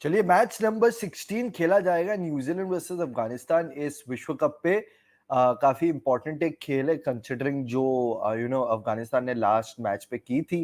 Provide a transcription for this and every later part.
चलिए, match number 16 खेला जाएगा न्यूजीलैंड वर्सेस अफगानिस्तान इस विश्व कप पे। काफी इंपॉर्टेंट एक खेल है, कंसिडरिंग जो अफगानिस्तान ने लास्ट मैच पे की थी,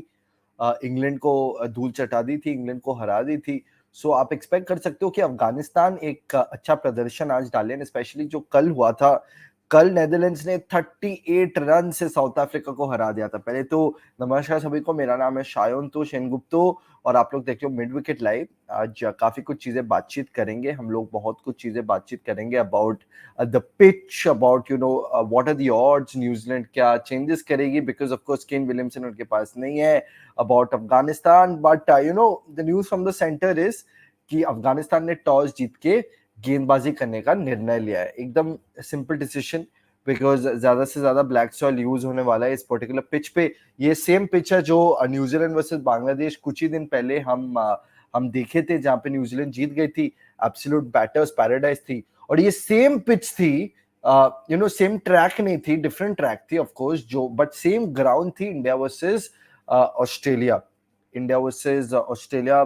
इंग्लैंड को धूल चटा दी थी, इंग्लैंड को हरा दी थी। सो आप एक्सपेक्ट कर सकते हो कि अफगानिस्तान एक अच्छा प्रदर्शन आज डाले, स्पेशली जो कल हुआ था। कल नेदरलैंड्स ने 38 रन से साउथ अफ्रीका को हरा दिया था। पहले तो नमस्कार सभी को, मेरा नाम है शायोन तो शेनगुप्तो और आप लोग देख रहे हो मिड विकेट लाइव। आज काफी कुछ चीजें बातचीत करेंगे हम लोग, बहुत कुछ चीजें बातचीत करेंगे about the pitch, about what are the odds, New Zealand क्या चेंजेस करेगी because of course Kane Williamson उनके पास नहीं है, about Afghanistan. But the news from the centre is कि अफगानिस्तान ने टॉस जीत के गेंदबाजी करने का निर्णय लिया है। एकदम सिंपल डिसीजन, बिकॉज ज्यादा से ज्यादा ब्लैक सॉइल यूज होने वाला है इस पर्टिकुलर पिच पे। ये सेम पिच है जो न्यूजीलैंड वर्सेस बांग्लादेश कुछ ही दिन पहले हम देखे थे, जहां पे न्यूजीलैंड जीत गई थी, एब्सोल्यूट बैटर्स पैराडाइज थी। और ये सेम पिच थी, सेम ट्रैक नहीं थी, डिफरेंट ट्रैक थी ऑफ कोर्स, जो बट सेम ग्राउंड थी, India versus Australia. India versus Australia.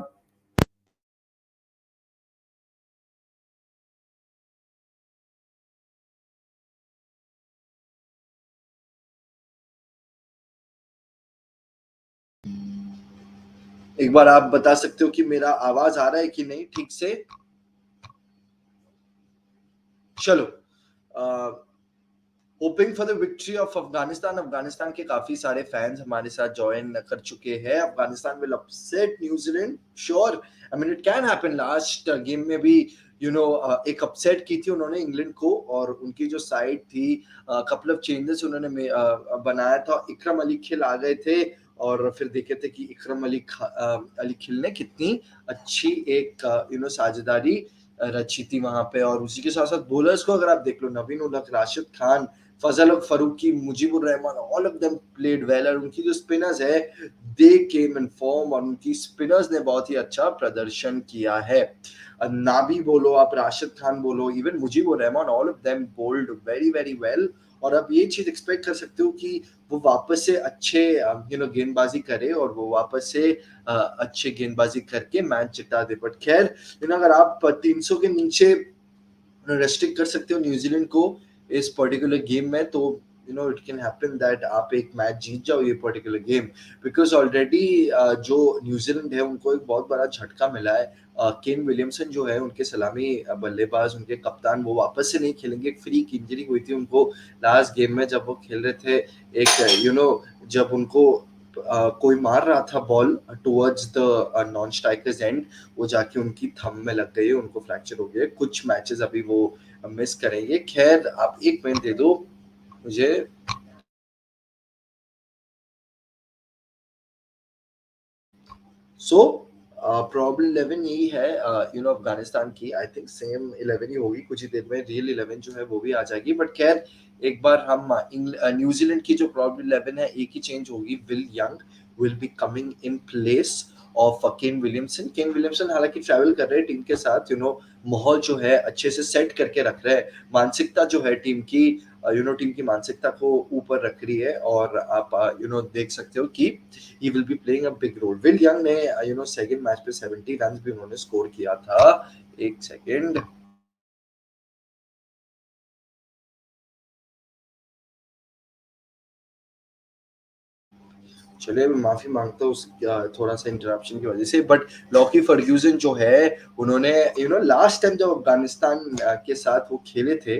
एक बार आप बता सकते हो कि मेरा आवाज आ रहा है कि नहीं ठीक से? चलो, hoping for the victory of Afghanistan. Afghanistan के काफी सारे फैंस हमारे साथ ज्वाइन कर चुके हैं। Afghanistan will upset New Zealand, sure. I mean it can happen. Last game में भी एक अपसेट की थी उन्होंने इंग्लैंड को, और उनकी जो साइड थी, कपल ऑफ चेंजेस उन्होंने बनाया था। इकरम अली खिल आ गए थे और फिर देखे थे कि इकरम अली खिल ने कितनी अच्छी एक साझेदारी रची थी वहां पे। और उसी के साथ साथ बॉलर्स को अगर आप देख लो, Naveen ul-Haq, Rashid Khan, Fazal Farooqi, Mujeebur Rahman, all of them played well. और उनकी जो स्पिनर्स है, दे केम इन फॉर्म, और उनकी स्पिनर्स ने बहुत ही अच्छा प्रदर्शन किया है। नाबी बोलो, आप राशिद खान बोलो, even Mujeebur Rahman, all of them bowled very very well. और आप ये चीज एक्सपेक्ट कर सकते हो कि वो वापस से अच्छे गेंदबाजी करे, और वो वापस से अच्छे गेंदबाजी करके मैच जिता दे। बट खैर, अगर आप 300 के नीचे रेस्ट्रिक्ट कर सकते हो न्यूजीलैंड को इस पर्टिकुलर गेम में, तो इट कैन हैपन दैट आप एक मैच जीत जाओ ये पर्टिकुलर गेम। बिकॉज ऑलरेडी जो न्यूजीलैंड है उनको एक बहुत बड़ा झटका मिला है। केन विलियमसन जो है उनके सलामी बल्लेबाज, उनके कप्तान, वो वापस से नहीं खेलेंगे। एक फ्रीक इंजरी हुई थी उनको लास्ट गेम में जब वो खेल रहे थे। एक जब उनको कोई मार रहा था ball towards the non strikers and, वो जाके उनकी थंब में लग गई, उनको फ्रैक्चर हो गया। कुछ मैचेस अभी वो मिस करेंगे। खैर, आप एक मिनट दे दो मुझे। सो प्रॉब्लम 11 यही है अफगानिस्तान की। आई थिंक सेम 11 ही होगी, कुछ ही देर में रियल 11 जो है वो भी आ जाएगी। बट खैर, एक बार हम न्यूजीलैंड की जो प्रॉब्लम 11 है, एक ही चेंज होगी। Will young will be coming in place of Kane Williamson. Kane Williamson हालांकि ट्रैवल कर रहे हैं टीम के साथ, माहौल जो है अच्छे से सेट करके रख रहे हैं। मानसिकता जो है टीम की, टीम की मानसिकता को ऊपर रख रही है। और आप देख सकते हो कि he will be playing a big role. Will young ने सेकंड मैच पे 70 रन भी उन्होंने स्कोर किया था। एक सेकंड। चलिए, मैं माफी मांगता हूँ थोड़ा सा इंटरप्शन की वजह से। बट लॉकी फर्ग्यूसन जो है, उन्होंने लास्ट टाइम जब अफगानिस्तान के साथ वो खेले थे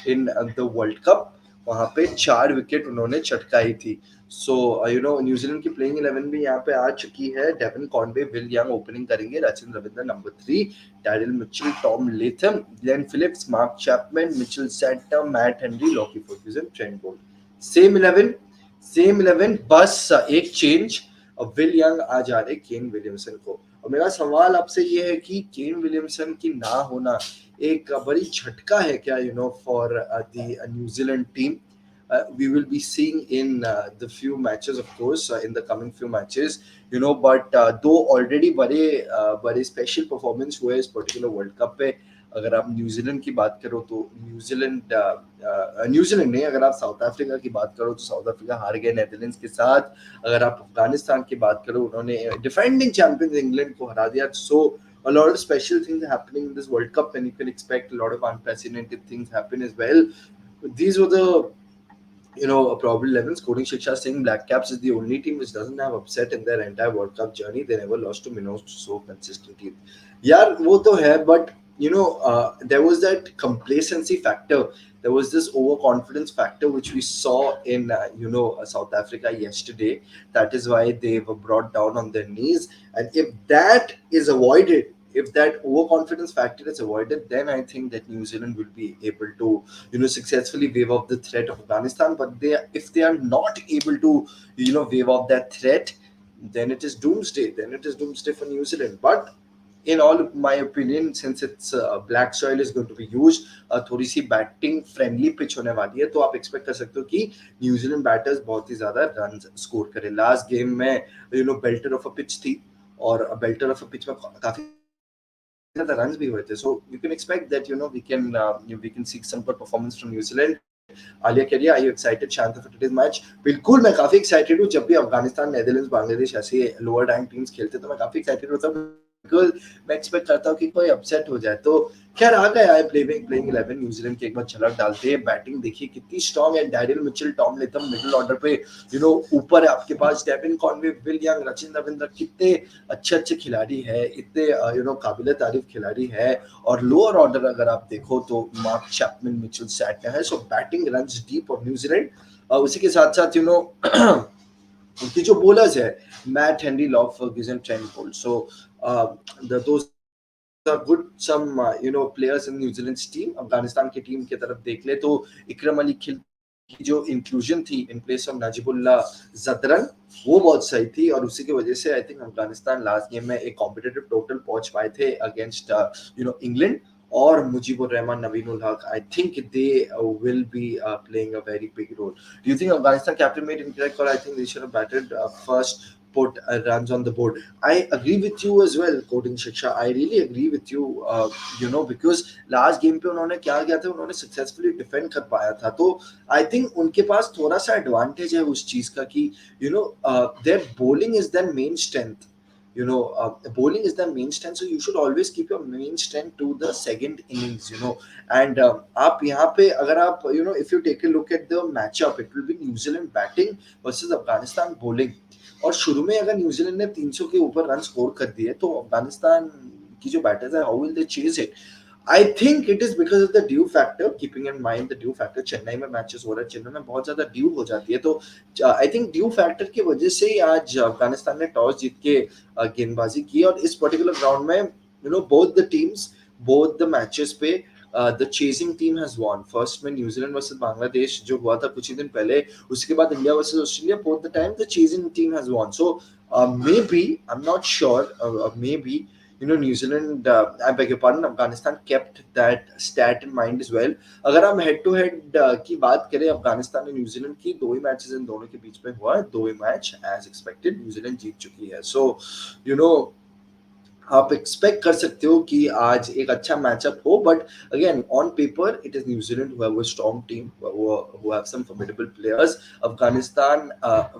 इन द वर्ल्ड कप, वहां पे 4 विकेट उन्होंने चटकाई थी। सो न्यूजीलैंड की प्लेइंग 11 भी यहाँ पे आ चुकी है। Devon Conway, Will Young opening करेंगे, Rachin Ravindra number 3, Daryl Mitchell, Tom Latham, Glenn Phillips, Mark Chapman, Mitchell Santner, Matt Henry, Lockie Ferguson, Trent Boult. Same 11 बस एक चेंज। विल यंग आ जा रहे केन विलियमसन को। और मेरा सवाल आपसे ये है कि केन विलियमसन की ना होना एक बड़ी झटका है क्या for the New Zealand team? We will be seeing in the few matches, of course, in the coming few matches, but though already बड़े स्पेशल परफॉर्मेंस हुए इस पर्टिकुलर वर्ल्ड कप पे। अगर आप न्यूजीलैंड की बात करो तो न्यूजीलैंड नहीं, अगर आप साउथ अफ्रीका की बात करो तो साउथ अफ्रीका हार गए नेदरलैंड्स के साथ। अगर आप अफगानिस्तान की बात करो, उन्होंने डिफेंडिंग चैंपियंस इंग्लैंड को हरा दिया। सो a lot of special things happening in this World Cup, and you can expect a lot of unprecedented things happen as well. These were the probable 11s. Coding Shiksha saying BlackCaps is the only team which doesn't have upset in their entire World Cup journey. They never lost to minnows so consistently. Yeah, वो तो है, but there was that complacency factor. There was this overconfidence factor which we saw in South Africa yesterday. That is why they were brought down on their knees. And if that is avoided, if that overconfidence factor is avoided, then I think that New Zealand will be able to successfully wave off the threat of Afghanistan. But if they are not able to wave off that threat, then it is doomsday. Then it is doomsday for New Zealand. But in all my opinion, since it's black soil is going to be used, थोड़ी सी batting friendly pitch होने वाली है, तो आप expect कर सकते हो कि न्यूजीलैंड बैटर्स बहुत ही ज्यादा रन स्कोर करें. लास्ट गेम में बेल्टर ऑफ अ पिच थी, और बेल्टर ऑफ अ पिच में काफी the runs भी हुए थे. So you can expect that we can see some good performance from New Zealand. Alia Keria, are you excited, Shanta, for today's match? बिल्कुल, मैं काफी excited हूँ. जब भी अफगानिस्तान, नेदरलैंड्स, बांग्लादेश ऐसे लोअर रैंक टीम्स खेलते तो मैं काफी excited होता हूँ, बिकॉज मैं एक्सपेक्ट करता हूँ कि कोई अपसेट हो जाए. तो खैर आ गया है प्लेइंग 11 न्यूजीलैंड की. एक बार झलक डालते हैं. बैटिंग देखिए कितनी स्ट्रांग है. Daryl Mitchell, Tom Latham middle order पे ऊपर है आपके पास. Devon Conway, Will Young, Rachin Ravindra, कितने अच्छे खिलाड़ी है, इतने काबिल तारीफ खिलाड़ी है. और लोअर ऑर्डर अगर आप देखो तो मार्क चैपमैन, मिचेल सैटनर है. So batting runs deep of New Zealand. उसी के साथ साथ उनकी जो बॉलर्स है, Matt Henry, Lockie Ferguson, Trent Boult. So those are good some players in New Zealand's team. Afghanistan की टीम की तरफ देख ले तो इकरम अली खिल की जो इंक्लूजन थी इन प्लेस ऑफ नजीबुल्लाह जदरन, वो बहुत सही थी. और उसी की वजह से I think Afghanistan last game में एक कॉम्पिटिटिव टोटल पहुंच पाए थे अगेंस्ट इंग्लैंड. और मुजीबुर रहमान, नवीनुल हक, I think they will be playing a very big role. Do you think Afghanistan captain made incorrect call? I think they should have batted first, put runs on the board. I agree with you as well, Coding Shiksha. I really agree with you, because last game पे उन्होंने क्या किया था, उन्होंने successfully defend कर पाया था. तो I think उनके पास थोड़ा सा advantage है उस चीज का कि their bowling is their main strength. Bowling is the main strength, so you should always keep your main strength to the second innings. And आप यहाँ पे अगर आप if you take a look at the matchup, it will be New Zealand batting versus Afghanistan bowling. और शुरू में अगर New Zealand ने 300 के ऊपर रन स्कोर कर दिए तो अफगानिस्तान की जो बैटर्स है, how will they chase it? I think it is because of the dew factor, keeping in mind the dew factor. Chennai में मैचेस हो रहा है, चेन्नई में बहुत ज्यादा ड्यू हो जाती है, तो आई थिंक ड्यू फैक्टर की वजह से ही आज अफगानिस्तान ने टॉस जीत के गेंदबाजी की. और इस पर्टिकुलर ग्राउंड में both the teams, both the matches पे the chasing team has won. First में न्यूजीलैंड वर्सेस बांग्लादेश जो हुआ था कुछ ही दिन पहले, उसके बाद India versus Australia, both the time the chasing team has won. So maybe, I am not sure, maybe New Zealand, I beg your pardon, Afghanistan kept that stat in mind as well. अगर हम head to head की बात करें अफगानिस्तान और New Zealand की, 2 ही matches in दोनों के बीच में हुआ है, 2 ही मैच एज एक्सपेक्टेड न्यूजीलैंड जीत चुकी है. सो आप एक्सपेक्ट कर सकते हो कि आज एक अच्छा मैचअप हो. But again on paper it is New Zealand who have a strong team, who have some formidable players. Afghanistan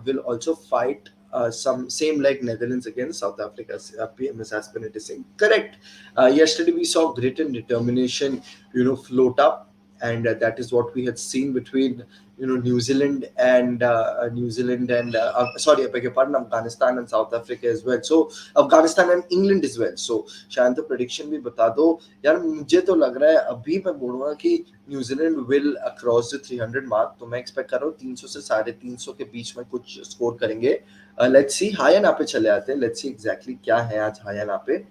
will also fight some same like Netherlands against South Africa. PMS has been saying correct. Yesterday we saw grit and determination float up, and that is what we had seen between New Zealand and sorry, I beg your pardon, Afghanistan and South Africa as well. So Afghanistan and England as well. So शायद prediction भी बता दो यार. मुझे तो लग रहा है, अभी मैं बोलूंगा कि New Zealand will cross the 300 mark. तो मैं एक्सपेक्ट कर रहा हूँ 300 से 350 के बीच में कुछ स्कोर करेंगे. Let's see. हायना पे चले आते हैं. लेट्स सी एग्जैक्टली क्या है आज हायना पे.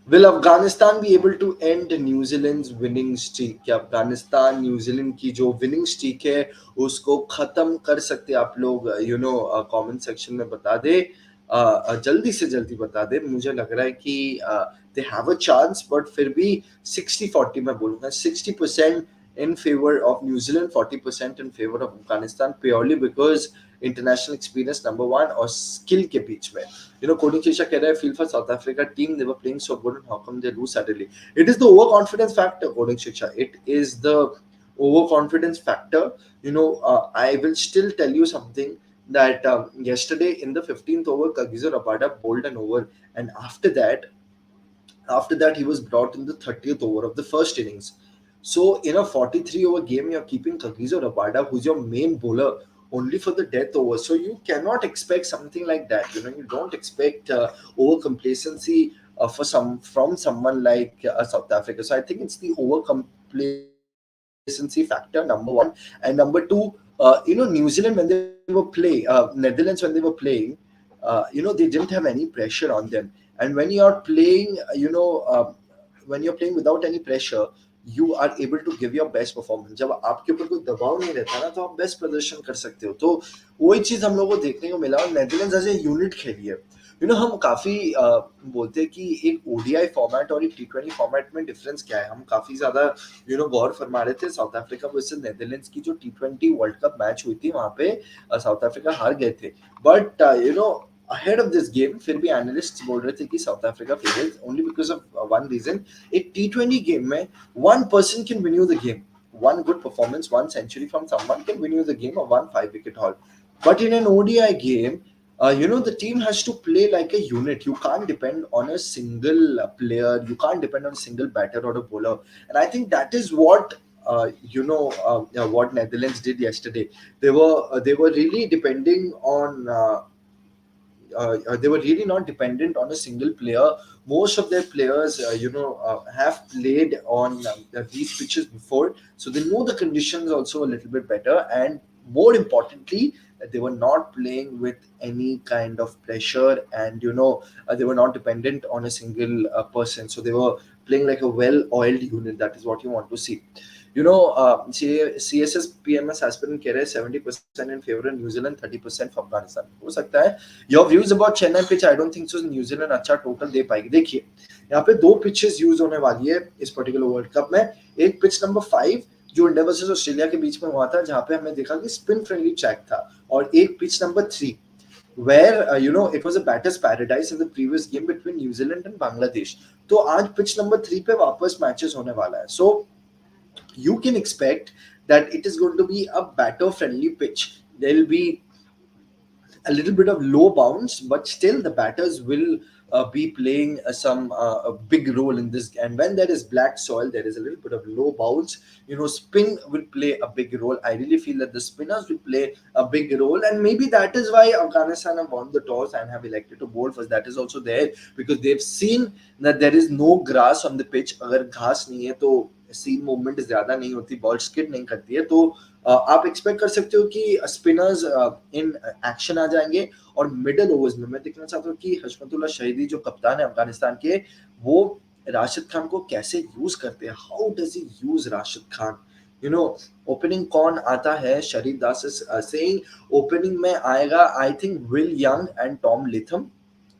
Will Afghanistan be able to end New Zealand's winning streak? क्या अफगानिस्तान न्यूजीलैंड की जो विनिंग स्ट्रीक है उसको खत्म कर सकते? आप लोग कमेंट सेक्शन में बता दे, जल्दी से जल्दी बता दे. मुझे लग रहा है कि they have a chance, but फिर भी 60-40 मैं बोलूंगा. 60% in favor of New Zealand, 40% in favor of Afghanistan, purely because international experience number 1 और स्किल के बीच में. कोडिंग शीशा कह रहा है feel for South Africa team, they were playing so good and how come they lose suddenly. It is the over confidence factor. Quoting शीशा, it is the over confidence factor. I will still tell you something that yesterday in the 15th over, Kagiso Rabada bowled an over, and after that he was brought in the 30th over of the first innings. So in a 43 over game, you're keeping Kagiso Rabada, who's your main bowler, only for the death over. So you cannot expect something like that. You don't expect over complacency from someone like South Africa. So I think it's the over complacency factor, number one. And number two, New Zealand when they were playing, Netherlands when they were playing, they didn't have any pressure on them. And when you're playing, when you're playing without any pressure, you are able to give your best performance. जब आपके ऊपर कोई दबाव नहीं रहता ना, तो आप बेस्ट प्रदर्शन कर सकते हो. तो वही चीज हम लोगों को देखने को मिला, और नेदरलैंड्स एज ए यूनिट खेली है. हम काफी बोलते हैं कि एक ओडीआई फॉर्मेट और एक टी20 फॉर्मेट में डिफरेंस क्या है. हम काफी ज्यादा गौर फरमा रहे थे साउथ अफ्रीका वर्सेस नेदरलैंड्स की जो टी20 वर्ल्ड कप मैच हुई थी, वहां पे साउथ अफ्रीका हार गए थे. But ahead of this game, फिर भी एनालिस्ट्स बोल रहे थे कि South Africa favourite only because of one reason. एक टी20 गेम में one person can win you the game. One good performance, one century from someone can win you the game, or one 5-wicket haul. But in an ODI game, the team has to play like a unit. You can't depend on a single player. You can't depend on a single batter or a bowler. And I think that is what what Netherlands did yesterday. They were really depending on. They were really not dependent on a single player. Most of their players, have played on these pitches before, so they know the conditions also a little bit better. And more importantly, they were not playing with any kind of pressure, and they were not dependent on a single person. So they were playing like a well-oiled unit. That is what you want to see. CSS PMS aspirant कह रहे हैं 70% in favor of New Zealand, 30% for Afghanistan. हो सकता है. Your views about Chennai pitch, I don't think so. New Zealand अच्छा total दे पाएगी. देखिए, यहाँ पे दो पिचेस यूज होने वाली है इस पर्टिकुलर वर्ल्ड कप में. एक पिच नंबर 5 जो इंडिया वर्सेस ऑस्ट्रेलिया के बीच में हुआ था, जहाँ पे हमने देखा कि स्पिन फ्रेंडली ट्रैक था, और एक pitch number 3 where it was a batter's paradise in the previous game between New Zealand and Bangladesh. तो आज पिच नंबर 3 पे वापस मैचेस होने वाला है. So you can expect that it is going to be a batter friendly pitch. There will be a little bit of low bounce, but still the batters will be playing a big role in this. And when there is black soil, there is a little bit of low bounce. Spin will play a big role. I really feel that the spinners will play a big role, and maybe that is why Afghanistan have won the toss and have elected to bowl first. That is also there because they've seen that there is no grass on the pitch. अगर घास नहीं है तो scene movement ज्यादा नहीं होती, ball skid नहीं करती है. तो आप एक्सपेक्ट कर सकते हो कि स्पिनर्स इन एक्शन आ जाएंगे. और मिडिल ओवर्स में मैं देखना चाहता हूँ कि हशमतुल्लाह शहीदी जो कप्तान है अफगानिस्तान के, वो राशिद खान को कैसे यूज करते हैं. How does he use Rashid Khan. Opening कौन आता है. Sharif Das is saying opening में आएगा I think Will Young and Tom Latham.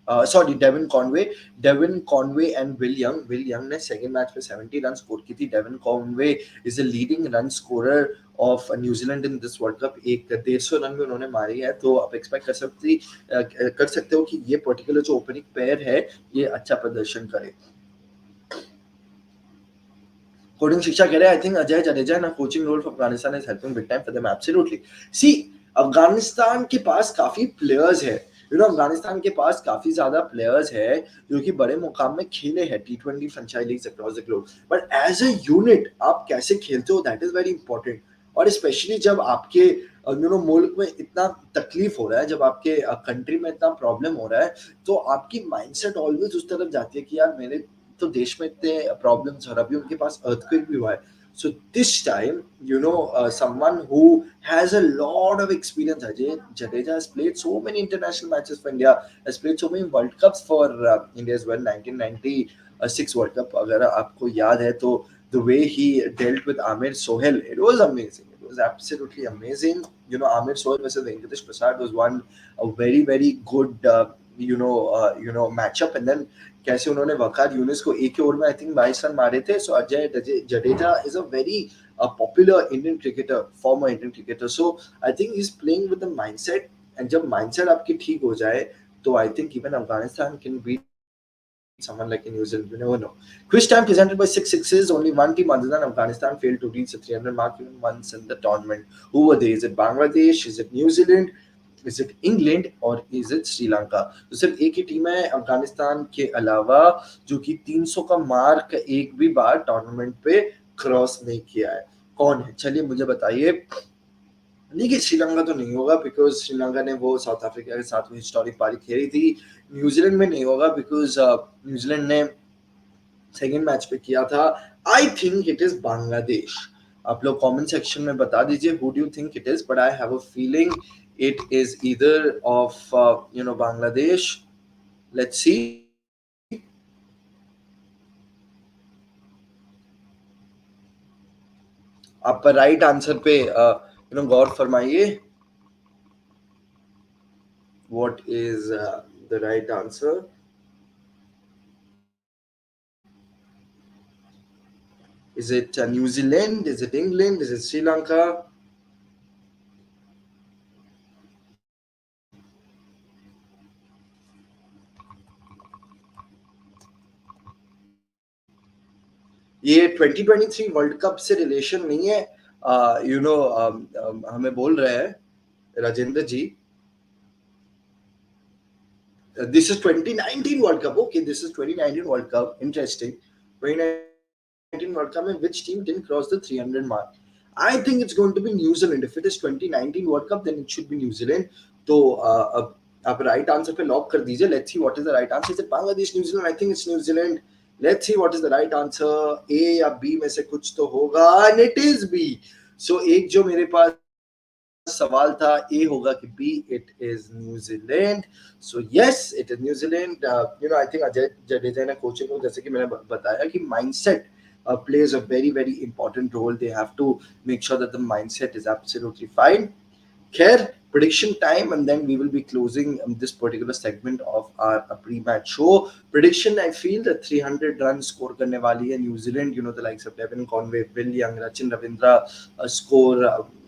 Devin Conway and Will Young. Will Young ने second match में 70 रन स्कोर की थी. Devin Conway is a leading run scorer of New Zealand in this World Cup. 150 run में उन्होंने मारी है. तो आप एक्सपेक्ट कर सकते हो कि ये पर्टिकुलर जो ओपनिंग पेयर है ये अच्छा प्रदर्शन करे. कोडिंग शिक्षा कह रहे हैं आई थिंक अजय जडेजा ना coaching role for Afghanistan is helping big time for them. Absolutely. See, Afghanistan के पास काफी प्लेयर्स है. अफगानिस्तान के पास काफी ज्यादा प्लेयर्स है जो कि बड़े मुकाम में खेले हैं टी20 franchise leagues across the globe. But as a unit आप कैसे खेलते हो, दैट इज वेरी इंपॉर्टेंट. और स्पेशली जब आपके मुल्क में इतना तकलीफ हो रहा है, जब आपके कंट्री में इतना प्रॉब्लम हो रहा है, तो आपकी माइंडसेट ऑलवेज उस तरफ जाती है कि यार मेरे तो देश में इतने प्रॉब्लम्स, और अभी उनके पास अर्थक्वेक भी हुआ है. So this time, someone who has a lot of experience, Ajay Jadeja has played so many international matches for India, has played so many World Cups for India as well. 1996 World Cup, अगर आपको याद है तो the way he dealt with Amir Sohail, it was amazing. It was absolutely amazing. Amir Sohail versus Venkatesh Prasad was a very very good matchup. And then कैसे उन्होंने वकार यूनिस को एक ही over में आई थिंक 22 रन मारे थे. So Ajay Jadeja is a very popular Indian cricketer, former Indian cricketer. So I think he is playing with the mindset, and जब mindset आपकी ठीक हो जाए तो I think even Afghanistan can beat someone like in New Zealand. You never know. Quiz time presented by 6 Only one team other than Afghanistan failed to reach the 300 mark even once in the tournament. Who were they? Is it Bangladesh? Is it New Zealand? Is it England और is it Sri Lanka? तो सिर्फ एक ही team है अफगानिस्तान के अलावा जो कि 300 का मार्क एक भी बार टूर्नामेंट पे क्रॉस नहीं किया है। कौन है? चलिए मुझे बताइए। देखिए श्रीलंका तो नहीं होगा बिकॉज श्रीलंका ने वो साउथ अफ्रीका के साथ वो हिस्टोरिक पारी खेली थी। न्यूजीलैंड में नहीं होगा बिकॉज न्यूजीलैंड ने सेकेंड मैच पे किया था। I think it is Bangladesh. आप लोग कमेंट सेक्शन में बता दीजिए who do you think it is, but I have a feeling it is either of Bangladesh. Let's see. आप राइट आंसर पे गौर फरमाइए। What is the right answer? Is it New Zealand? Is it England? Is it Sri Lanka? ये 2023 world cup से relation नहीं है। हमें बोल रहे हैं राजेंद्र जी। This is 2019 World Cup. Okay, this is 2019 World Cup. Interesting. 2019 World Cup में which team didn't cross the 300 mark? I think it's going to be New Zealand. If it is 2019 World Cup, then it should be New Zealand. तो अब आप right answer पे lock कर दीजिए। Let's see what is the right answer. Is it Bangladesh, New Zealand? I think it's New Zealand. Let's see what is the right answer. A या B में से कुछ तो होगा and it is B. So एक जो मेरे पास सवाल था ए होगा कि B it is New Zealand. So yes it is New Zealand. I think Ajay Jadeja ने कोचिंग को जैसे कि मैंने बताया कि mindset plays a very very important role. They have to make sure that the mindset is absolutely fine. Khair, prediction time, and then we will be closing this particular segment of our pre-match show. Prediction, I feel that 300 runs score करने वाली है New Zealand. The likes of Devin Conway, Will Young, Rachin Ravindra score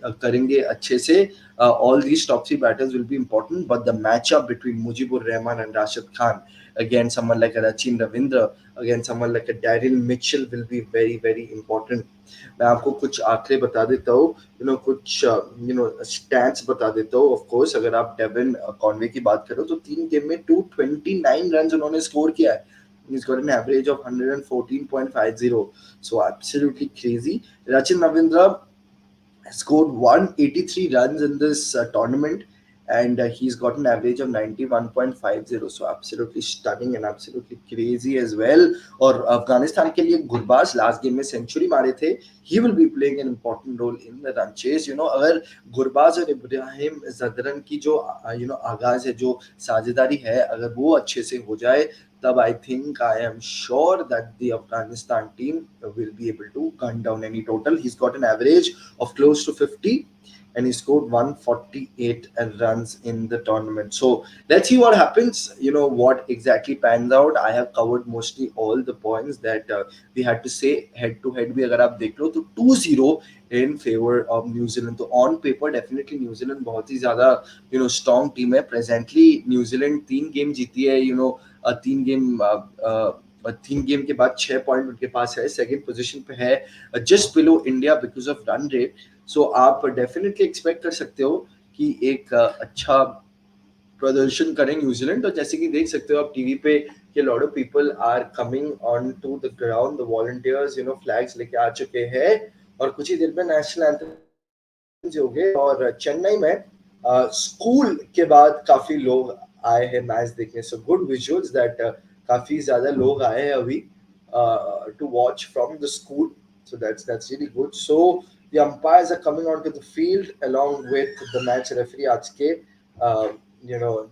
करेंगे अच्छे से. All these top three batters will be important, but the matchup between Mujibur Rahman and Rashid Khan against someone like a Rachin Ravindra, against someone like a Daryl Mitchell will be very very important. मैं आपको कुछ आंकड़े बता देता हूँ, कुछ stats बता देता हूँ. ऑफ कोर्स अगर आप डेविन कॉनवे की बात करो तो 3 गेम में 229 रन उन्होंने स्कोर किया है. He's got an average of 114.50. So absolutely crazy. Rachin Ravindra scored 183 runs in this tournament, and he's got an average of 91.50. So absolutely stunning and absolutely crazy as well. और अफगानिस्तान के लिए Gurbaz last game में century मारे थे. He will be playing an important role in the run chase. अगर गुरबाज और इब्राहिम जदरन की जो आगाज है, जो साझेदारी है, अगर वो अच्छे से हो जाए तब I think I am sure that the Afghanistan team will be able to gun down any total. He's got an average of close to 50 and he scored 148 runs in the tournament. So let's see what happens, what exactly pans out. I have covered mostly all the points that we had to say. Head to head भी अगर आप देख लो तो 2-0 in favor of New Zealand. तो on paper definitely New Zealand बहुत ही ज़्यादा strong team है. Presently New Zealand 3 game जीती है, 3 गेम के बाद 6 पॉइंट उनके पास है. सेकंड पोजीशन पे है, just below India because of run rate. So आप डेफिनेटली एक्सपेक्ट कर सकते हो कि एक अच्छा प्रदर्शन करें न्यूजीलैंड. तो जैसे कि देख सकते हो आप टीवी पे कि lot of people are coming on to the ground. The volunteers flags लेके आ चुके हैं और कुछ ही देर में नेशनल एंथम हो गए. और चेन्नई में स्कूल के बाद काफी लोग आए हैं मैच देखने. सो गुड विजुअल्स दैट काफी ज्यादा लोग आए हैं अभी to watch from the school. So that's really good. So the umpires are coming on to the field along with the match referee आज के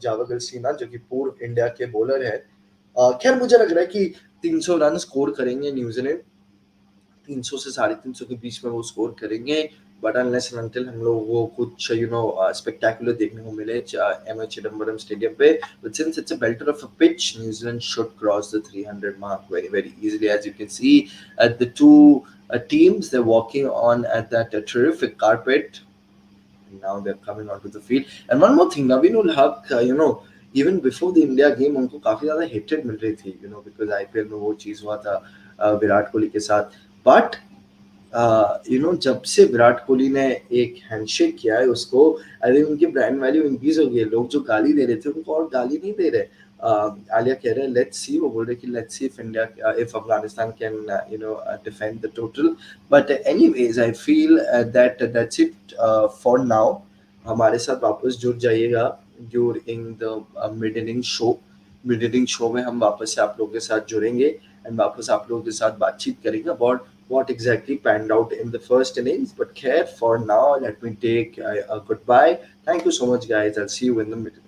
जावगल सिन्हा, जो कि पूर्व इंडिया के बॉलर है. खैर मुझे लग रहा है कि 300 रन स्कोर करेंगे न्यूजीलैंड. 300 से 350 के बीच में वो स्कोर करेंगे. बट अनलेस एंड अंटिल हम लोग वो कुछ स्पेक्टेकुलर देखने को मिले MA Chidambaram Stadium पे. But since it's a belter of a pitch, New Zealand should cross the 300 mark very very easily. As you can see at the two teams, they're walking on at that terrific carpet. Now they're coming onto the field. And one more thing, Naveen ul Haq, even before the India game उनको काफी ज्यादा hatred मिल रही थी, because IPL में वो चीज हुआ था विराट कोहली के साथ. But जब से विराट कोहली ने एक हैंडशेक किया है उसको, आई थिंक उनकी ब्रांड वैल्यू इंक्रीज हो गई है। लोग जो गाली दे रहे थे उनको और गाली नहीं दे रहे। आलिया कह रहे हैं लेट्स सी, वो बोल रहे कि let's see if India if Afghanistan can defend the total. But anyways I feel that that's it for now. हमारे साथ वापस जुड़ जाइएगा during the mid inning show. Mid inning show में हम वापस से आप लोगों के साथ जुड़ेंगे एंड वापस आप लोगों के साथ बातचीत करेंगे about what exactly panned out in the first innings. But care for now, let me take a goodbye. Thank you so much, guys. I'll see you in the middle.